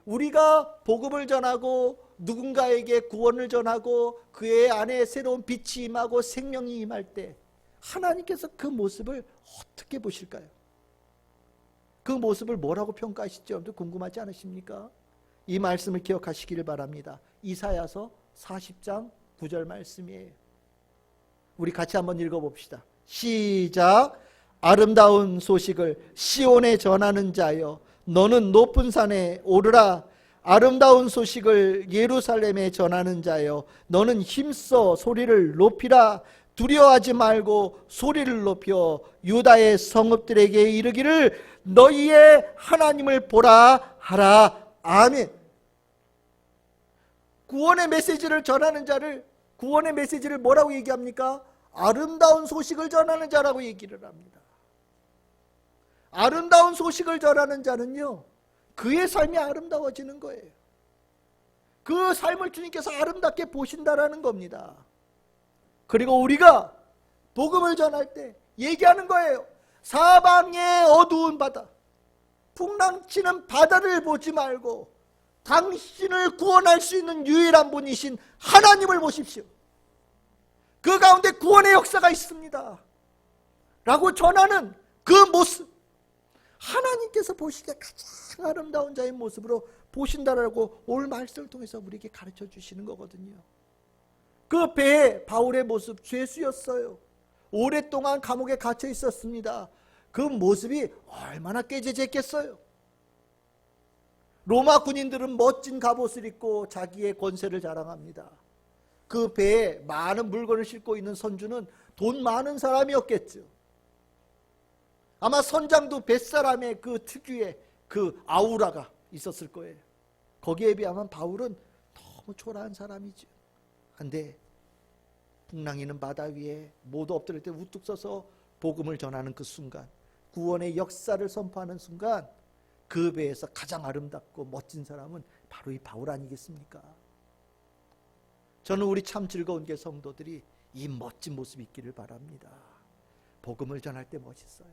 우리가 복음을 전하고 누군가에게 구원을 전하고 그의 안에 새로운 빛이 임하고 생명이 임할 때 하나님께서 그 모습을 어떻게 보실까요? 그 모습을 뭐라고 평가하실지 여러분들 궁금하지 않으십니까? 이 말씀을 기억하시기를 바랍니다. 이사야서 40장 9절 말씀이에요. 우리 같이 한번 읽어봅시다. 시작. 아름다운 소식을 시온에 전하는 자여, 너는 높은 산에 오르라. 아름다운 소식을 예루살렘에 전하는 자여, 너는 힘써 소리를 높이라. 두려워하지 말고 소리를 높여 유다의 성읍들에게 이르기를 너희의 하나님을 보라 하라. 아멘. 구원의 메시지를 전하는 자를, 구원의 메시지를 뭐라고 얘기합니까? 아름다운 소식을 전하는 자라고 얘기를 합니다. 아름다운 소식을 전하는 자는요, 그의 삶이 아름다워지는 거예요. 그 삶을 주님께서 아름답게 보신다라는 겁니다. 그리고 우리가 복음을 전할 때 얘기하는 거예요. 사방의 어두운 바다, 풍랑치는 바다를 보지 말고 당신을 구원할 수 있는 유일한 분이신 하나님을 보십시오. 그 가운데 구원의 역사가 있습니다 라고 전하는 그 모습, 하나님께서 보시기에 가장 아름다운 자의 모습으로 보신다라고 오늘 말씀을 통해서 우리에게 가르쳐 주시는 거거든요. 그 배에 바울의 모습, 죄수였어요. 오랫동안 감옥에 갇혀 있었습니다. 그 모습이 얼마나 깨재재했겠어요. 로마 군인들은 멋진 갑옷을 입고 자기의 권세를 자랑합니다. 그 배에 많은 물건을 싣고 있는 선주는 돈 많은 사람이었겠죠. 아마 선장도 뱃사람의 그 특유의 그 아우라가 있었을 거예요. 거기에 비하면 바울은 너무 초라한 사람이죠. 그런데 풍랑이는 바다 위에 모두 엎드릴 때 우뚝 서서 복음을 전하는 그 순간, 구원의 역사를 선포하는 순간, 그 배에서 가장 아름답고 멋진 사람은 바로 이 바울 아니겠습니까? 저는 우리 참 즐거운 게 성도들이 이 멋진 모습이 있기를 바랍니다. 복음을 전할 때 멋있어요.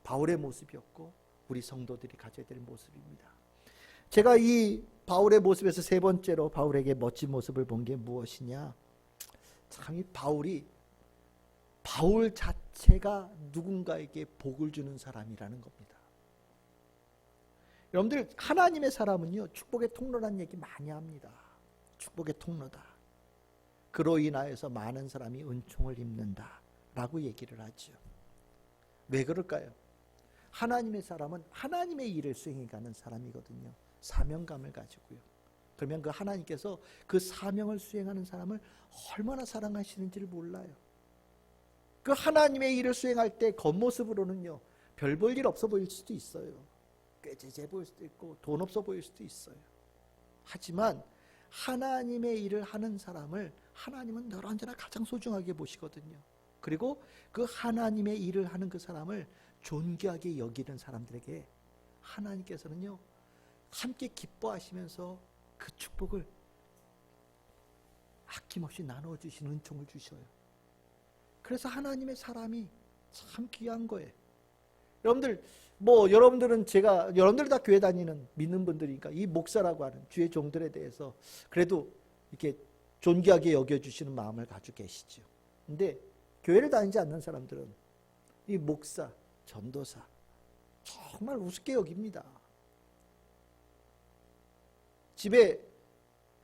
바울의 모습이었고 우리 성도들이 가져야 될 모습입니다. 제가 이 바울의 모습에서 세 번째로 바울에게 멋진 모습을 본 게 무엇이냐, 참 이 바울 자체가 누군가에게 복을 주는 사람이라는 겁니다. 여러분들, 하나님의 사람은요, 축복의 통로라는 얘기 많이 합니다. 축복의 통로다. 그로 인하여서 많은 사람이 은총을 입는다 라고 얘기를 하죠. 왜 그럴까요? 하나님의 사람은 하나님의 일을 수행해가는 사람이거든요. 사명감을 가지고요. 그러면 그 하나님께서 그 사명을 수행하는 사람을 얼마나 사랑하시는지를 몰라요. 그 하나님의 일을 수행할 때 겉모습으로는요, 별 볼 일 없어 보일 수도 있어요. 꾀죄죄 보일 수도 있고 돈 없어 보일 수도 있어요. 하지만 하나님의 일을 하는 사람을 하나님은 늘 언제나 가장 소중하게 보시거든요. 그리고 그 하나님의 일을 하는 그 사람을 존귀하게 여기는 사람들에게 하나님께서는요, 함께 기뻐하시면서 그 축복을 아낌없이 나누어 주시는 은총을 주셔요. 그래서 하나님의 사람이 참 귀한 거예요. 여러분들 여러분들 다 교회 다니는 믿는 분들이니까 이 목사라고 하는 주의 종들에 대해서 그래도 이렇게 존귀하게 여겨주시는 마음을 가지고 계시죠. 근데 교회를 다니지 않는 사람들은 이 목사, 전도사 정말 우습게 여깁니다. 집에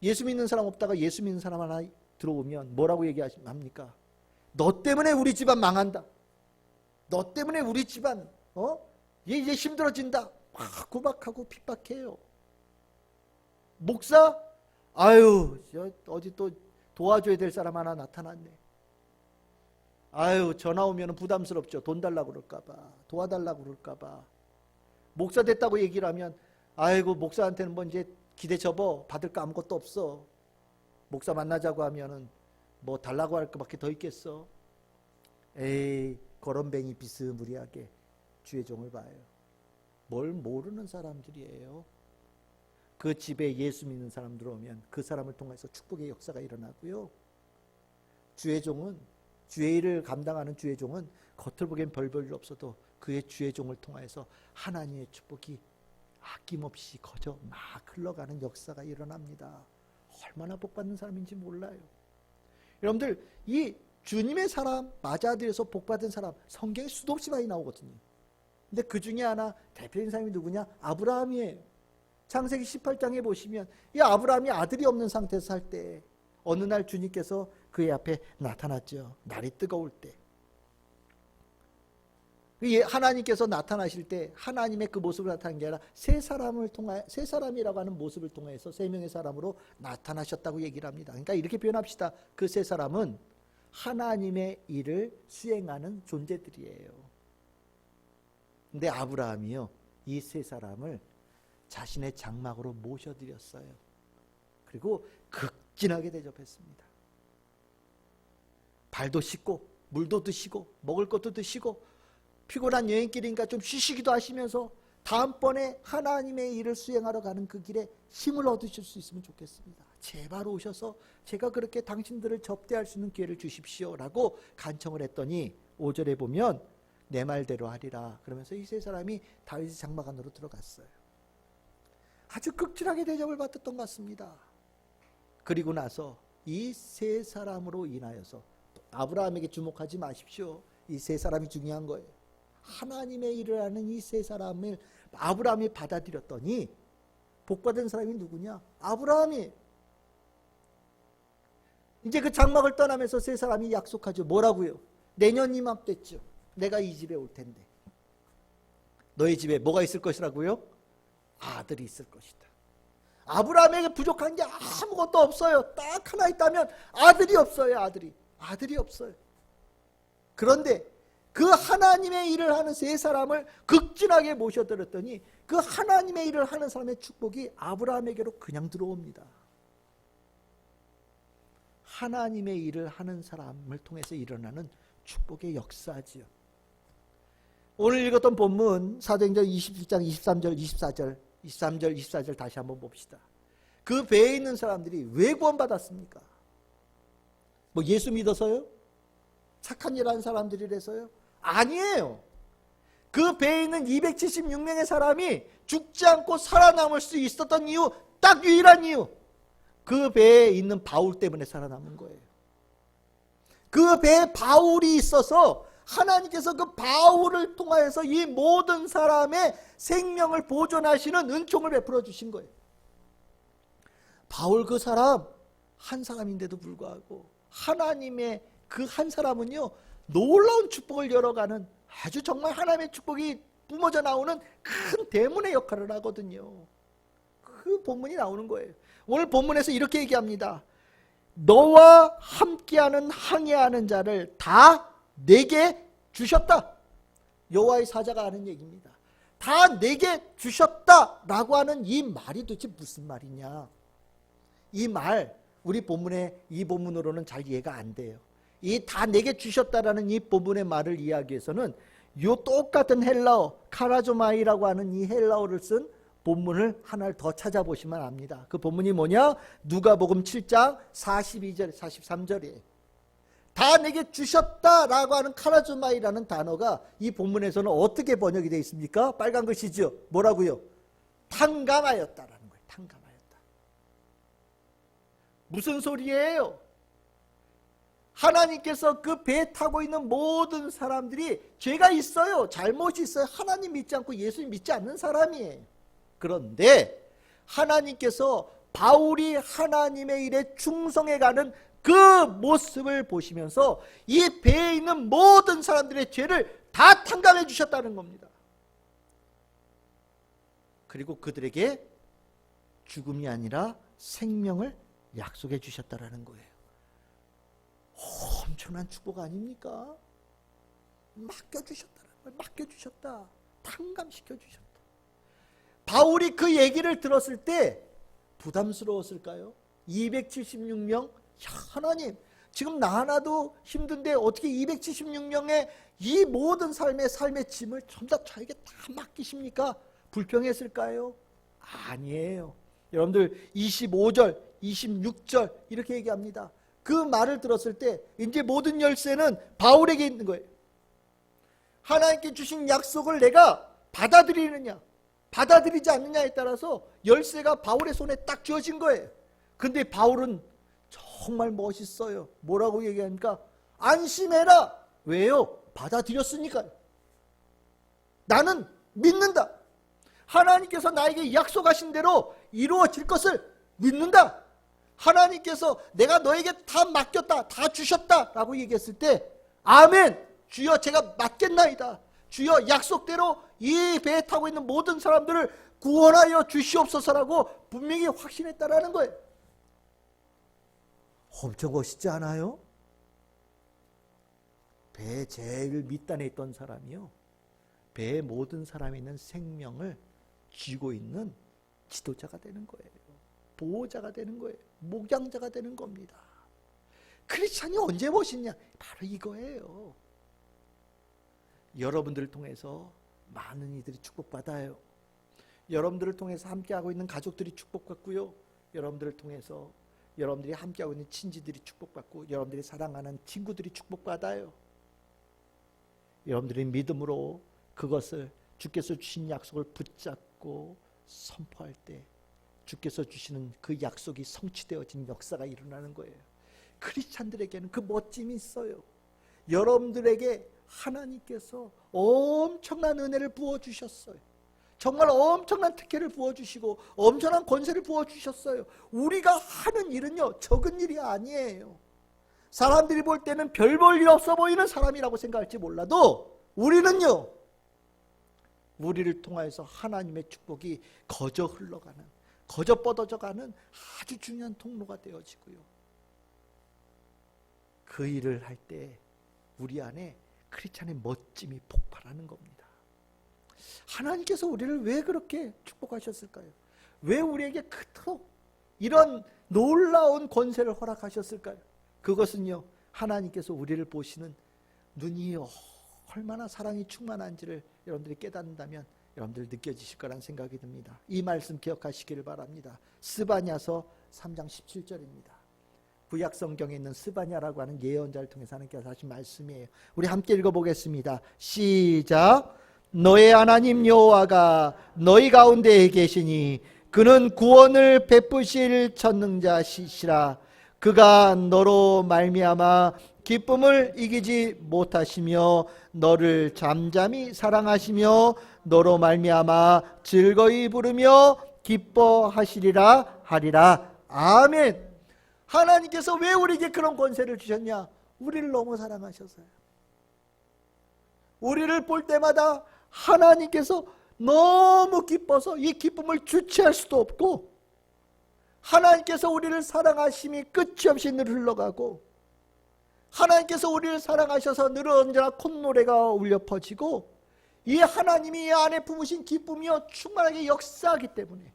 예수 믿는 사람 없다가 예수 믿는 사람 하나 들어오면 뭐라고 얘기합니까? 너 때문에 우리 집안 망한다. 너 때문에 우리 집안 얘 이제 힘들어진다. 막 구박하고 핍박해요. 목사? 아유, 어디 또 도와줘야 될 사람 하나 나타났네. 아유, 전화 오면 부담스럽죠. 돈 달라고 그럴까봐, 도와달라고 그럴까봐. 목사 됐다고 얘기를 하면, 아이고, 목사한테는 뭐 이제 기대 접어. 받을 거 아무것도 없어. 목사 만나자고 하면은 뭐 달라고 할 것밖에 더 있겠어. 에이, 거렁뱅이 비스무리하게 주의 종을 봐요. 뭘 모르는 사람들이에요. 그 집에 예수 믿는 사람 들어오면 그 사람을 통해서 축복의 역사가 일어나고요. 주의 종은, 주의 일을 감당하는 주의 종은 겉을 보기엔 별 볼 일 없어도 그의 주의 종을 통해서 하나님의 축복이 아낌없이 거저 막 흘러가는 역사가 일어납니다. 얼마나 복받는 사람인지 몰라요. 여러분들, 이 주님의 사람, 맞아들여서 복받은 사람 성경에 수도 없이 많이 나오거든요. 근데 그 중에 하나 대표적인 사람이 누구냐? 아브라함이에요. 창세기 18장에 보시면 이 아브라함이 아들이 없는 상태에서 살 때 어느 날 주님께서 그의 앞에 나타났죠. 날이 뜨거울 때. 하나님께서 나타나실 때 하나님의 그 모습을 나타난 게 아니라 세 사람이라고 하는 모습을 통해서 세 명의 사람으로 나타나셨다고 얘기를 합니다. 그러니까 이렇게 표현합시다. 그 세 사람은 하나님의 일을 수행하는 존재들이에요. 근데 아브라함이요, 이 세 사람을 자신의 장막으로 모셔드렸어요. 그리고 극진하게 대접했습니다. 발도 씻고 물도 드시고 먹을 것도 드시고 피곤한 여행길이니까 좀 쉬시기도 하시면서 다음번에 하나님의 일을 수행하러 가는 그 길에 힘을 얻으실 수 있으면 좋겠습니다. 제발 오셔서 제가 그렇게 당신들을 접대할 수 있는 기회를 주십시오 라고 간청을 했더니 5절에 보면 내 말대로 하리라 그러면서 이 세 사람이 다윗의 장막 안으로 들어갔어요. 아주 극진하게 대접을 받았던 것 같습니다. 그리고 나서 이 세 사람으로 인하여서, 아브라함에게 주목하지 마십시오. 이 세 사람이 중요한 거예요. 하나님의 일을 하는 이 세 사람을 아브라함이 받아들였더니 복받은 사람이 누구냐? 아브라함이. 이제 그 장막을 떠나면서 세 사람이 약속하죠. 뭐라고요? 내년 이맘때쯤 내가 이 집에 올 텐데 너희 집에 뭐가 있을 것이라고요? 아들이 있을 것이다. 아브라함에게 부족한 게 아무것도 없어요. 딱 하나 있다면 아들이 없어요. 아들이 없어요. 그런데 그 하나님의 일을 하는 세 사람을 극진하게 모셔드렸더니 그 하나님의 일을 하는 사람의 축복이 아브라함에게로 그냥 들어옵니다. 하나님의 일을 하는 사람을 통해서 일어나는 축복의 역사지요. 오늘 읽었던 본문 사도행전 27장 23절 24절 다시 한번 봅시다. 그 배에 있는 사람들이 왜 구원받았습니까? 뭐 예수 믿어서요? 착한 일 하는 사람들이라서요? 아니에요. 그 배에 있는 276명의 사람이 죽지 않고 살아남을 수 있었던 이유, 딱 유일한 이유, 그 배에 있는 바울 때문에 살아남은 거예요. 그 배에 바울이 있어서 하나님께서 그 바울을 통하여서 이 모든 사람의 생명을 보존하시는 은총을 베풀어 주신 거예요. 바울 그 사람 한 사람인데도 불구하고 하나님의 그 한 사람은요, 놀라운 축복을 열어가는, 아주 정말 하나님의 축복이 뿜어져 나오는 큰 대문의 역할을 하거든요. 그 본문이 나오는 거예요. 오늘 본문에서 이렇게 얘기합니다. 너와 함께하는 항해하는 자를 다 내게 주셨다. 여호와의 사자가 하는 얘기입니다. 다 내게 주셨다라고 하는 이 말이 도대체 무슨 말이냐? 이 말 우리 본문에, 이 본문으로는 잘 이해가 안 돼요. 이 다 내게 주셨다라는 이 본문의 말을 이해하기 위해서는 이 똑같은 헬라어 카라조마이라고 하는 이 헬라어를 쓴 본문을 하나를 더 찾아보시면 압니다. 그 본문이 뭐냐? 누가복음 7장 42절 43절이에요. 다 내게 주셨다라고 하는 카라조마이라는 단어가 이 본문에서는 어떻게 번역이 되어 있습니까? 빨간 글씨죠. 뭐라고요? 탕감하였다라는 거예요. 탕감하였다. 무슨 소리예요? 하나님께서 그 배 타고 있는 모든 사람들이 죄가 있어요. 잘못이 있어요. 하나님 믿지 않고 예수님 믿지 않는 사람이에요. 그런데 하나님께서 바울이 하나님의 일에 충성해가는 그 모습을 보시면서 이 배에 있는 모든 사람들의 죄를 다 탕감해 주셨다는 겁니다. 그리고 그들에게 죽음이 아니라 생명을 약속해 주셨다는 거예요. 엄청난 축복 아닙니까? 맡겨주셨다는 거예요. 맡겨주셨다. 탕감시켜주셨다. 바울이 그 얘기를 들었을 때 부담스러웠을까요? 276명? 하나님, 지금 나 하나도 힘든데 어떻게 276명의 이 모든 삶의 짐을 전부 다 저에게 다 맡기십니까? 불평했을까요? 아니에요. 여러분들 25절, 26절 이렇게 얘기합니다. 그 말을 들었을 때 이제 모든 열쇠는 바울에게 있는 거예요. 하나님께 주신 약속을 내가 받아들이느냐, 받아들이지 않느냐에 따라서 열쇠가 바울의 손에 딱 쥐어진 거예요. 근데 바울은 정말 멋있어요. 뭐라고 얘기하니까 안심해라. 왜요? 받아들였으니까요. 나는 믿는다. 하나님께서 나에게 약속하신 대로 이루어질 것을 믿는다. 하나님께서 내가 너에게 다 맡겼다, 다 주셨다 라고 얘기했을 때 아멘, 주여 제가 맡겠나이다. 주여 약속대로 이 배에 타고 있는 모든 사람들을 구원하여 주시옵소서라고 분명히 확신했다라는 거예요. 엄청 멋있지 않아요? 배에 제일 밑단에 있던 사람이요, 배의 모든 사람이 있는 생명을 쥐고 있는 지도자가 되는 거예요. 보호자가 되는 거예요. 목양자가 되는 겁니다. 크리스찬이 언제 멋있냐? 바로 이거예요. 여러분들을 통해서 많은 이들이 축복받아요. 여러분들을 통해서 함께하고 있는 가족들이 축복받고요. 여러분들을 통해서 여러분들이 함께하고 있는 친지들이 축복받고 여러분들이 사랑하는 친구들이 축복받아요. 여러분들이 믿음으로 그것을 주께서 주신 약속을 붙잡고 선포할 때 주께서 주시는 그 약속이 성취되어진 역사가 일어나는 거예요. 크리스찬들에게는 그 멋짐이 있어요. 여러분들에게 하나님께서 엄청난 은혜를 부어주셨어요. 정말 엄청난 특혜를 부어주시고 엄청난 권세를 부어주셨어요. 우리가 하는 일은요, 적은 일이 아니에요. 사람들이 볼 때는 별 볼 일 없어 보이는 사람이라고 생각할지 몰라도 우리는요, 우리를 통하여서 하나님의 축복이 거저 흘러가는, 거저 뻗어져가는 아주 중요한 통로가 되어지고요. 그 일을 할 때 우리 안에 크리스찬의 멋짐이 폭발하는 겁니다. 하나님께서 우리를 왜 그렇게 축복하셨을까요? 왜 우리에게 그토록 이런 놀라운 권세를 허락하셨을까요? 그것은요, 하나님께서 우리를 보시는 눈이 얼마나 사랑이 충만한지를 여러분들이 깨닫는다면 여러분들 느껴지실 거란 생각이 듭니다. 이 말씀 기억하시기를 바랍니다. 스바냐서 3장 17절입니다. 구약 성경에 있는 스바냐라고 하는 예언자를 통해서 하나님께서 하신 말씀이에요. 우리 함께 읽어보겠습니다. 시작. 너의 하나님 여호와가 너희 가운데에 계시니 그는 구원을 베푸실 전능자시시라. 그가 너로 말미암아 기쁨을 이기지 못하시며 너를 잠잠히 사랑하시며 너로 말미암아 즐거이 부르며 기뻐하시리라 하리라. 아멘. 하나님께서 왜 우리에게 그런 권세를 주셨냐? 우리를 너무 사랑하셔서요. 우리를 볼 때마다 하나님께서 너무 기뻐서 이 기쁨을 주체할 수도 없고, 하나님께서 우리를 사랑하심이 끝이 없이 늘 흘러가고, 하나님께서 우리를 사랑하셔서 늘 언제나 콧노래가 울려 퍼지고, 이 하나님이 이 안에 품으신 기쁨이요 충만하게 역사하기 때문에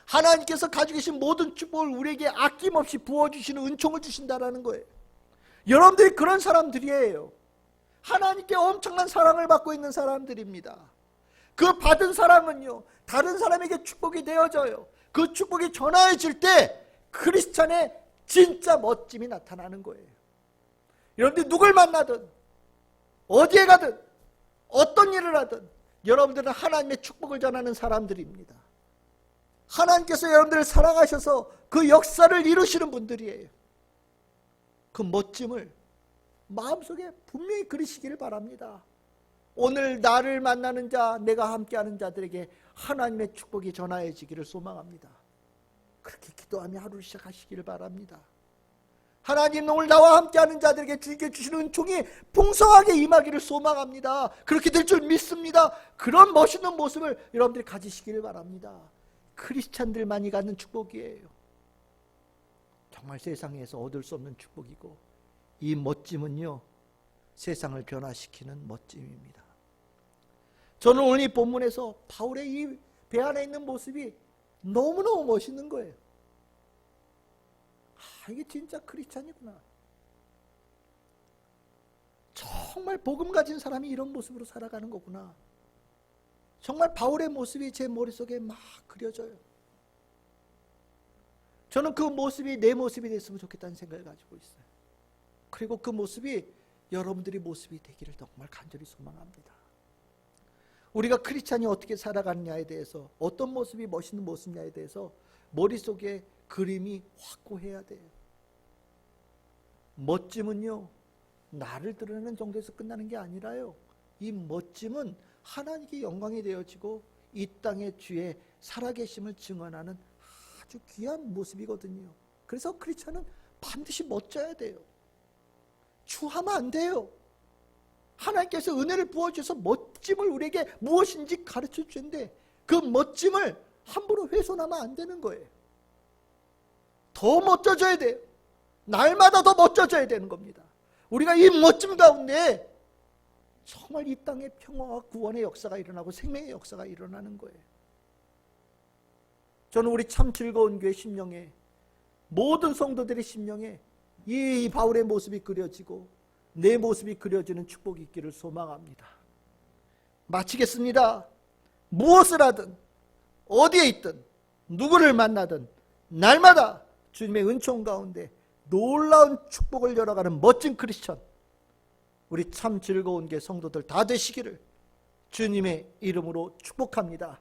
하나님께서 가지고 계신 모든 축복을 우리에게 아낌없이 부어주시는 은총을 주신다라는 거예요. 여러분들이 그런 사람들이에요. 하나님께 엄청난 사랑을 받고 있는 사람들입니다. 그 받은 사랑은요, 다른 사람에게 축복이 되어져요. 그 축복이 전하여질 때 크리스찬의 진짜 멋짐이 나타나는 거예요. 여러분들이 누굴 만나든 어디에 가든 어떤 일을 하든 여러분들은 하나님의 축복을 전하는 사람들입니다. 하나님께서 여러분들을 사랑하셔서 그 역사를 이루시는 분들이에요. 그 멋짐을 마음속에 분명히 그리시기를 바랍니다. 오늘 나를 만나는 자, 내가 함께하는 자들에게 하나님의 축복이 전하여지기를 소망합니다. 그렇게 기도하며 하루를 시작하시기를 바랍니다. 하나님, 오늘 나와 함께하는 자들에게 주님께 주시는 은총이 풍성하게 임하기를 소망합니다. 그렇게 될 줄 믿습니다. 그런 멋있는 모습을 여러분들이 가지시기를 바랍니다. 크리스찬들만이 갖는 축복이에요. 정말 세상에서 얻을 수 없는 축복이고, 이 멋짐은요, 세상을 변화시키는 멋짐입니다. 저는 오늘 이 본문에서 바울의 이 배 안에 있는 모습이 너무너무 멋있는 거예요. 이게 진짜 크리스찬이구나. 정말 복음 가진 사람이 이런 모습으로 살아가는 거구나. 정말 바울의 모습이 제 머릿속에 막 그려져요. 저는 그 모습이 내 모습이 됐으면 좋겠다는 생각을 가지고 있어요. 그리고 그 모습이 여러분들의 모습이 되기를 정말 간절히 소망합니다. 우리가 크리스찬이 어떻게 살아가느냐에 대해서, 어떤 모습이 멋있는 모습이냐에 대해서 머릿속에 그림이 확고해야 돼요. 멋짐은요, 나를 드러내는 정도에서 끝나는 게 아니라요, 이 멋짐은 하나님께 영광이 되어지고 이 땅의 주의 살아계심을 증언하는 아주 귀한 모습이거든요. 그래서 크리스찬은 반드시 멋져야 돼요. 추하면 안 돼요. 하나님께서 은혜를 부어주셔서 멋짐을 우리에게 무엇인지 가르쳐 주는데 그 멋짐을 함부로 훼손하면 안 되는 거예요. 더 멋져져야 돼요. 날마다 더 멋져져야 되는 겁니다. 우리가 이 멋짐 가운데 정말 이 땅의 평화와 구원의 역사가 일어나고 생명의 역사가 일어나는 거예요. 저는 우리 참 즐거운 교회 심령에, 모든 성도들의 심령에 이 바울의 모습이 그려지고 내 모습이 그려지는 축복이 있기를 소망합니다. 마치겠습니다. 무엇을 하든 어디에 있든 누구를 만나든 날마다 주님의 은총 가운데 놀라운 축복을 열어가는 멋진 크리스천, 우리 참 즐거운 게 성도들 다 되시기를 주님의 이름으로 축복합니다.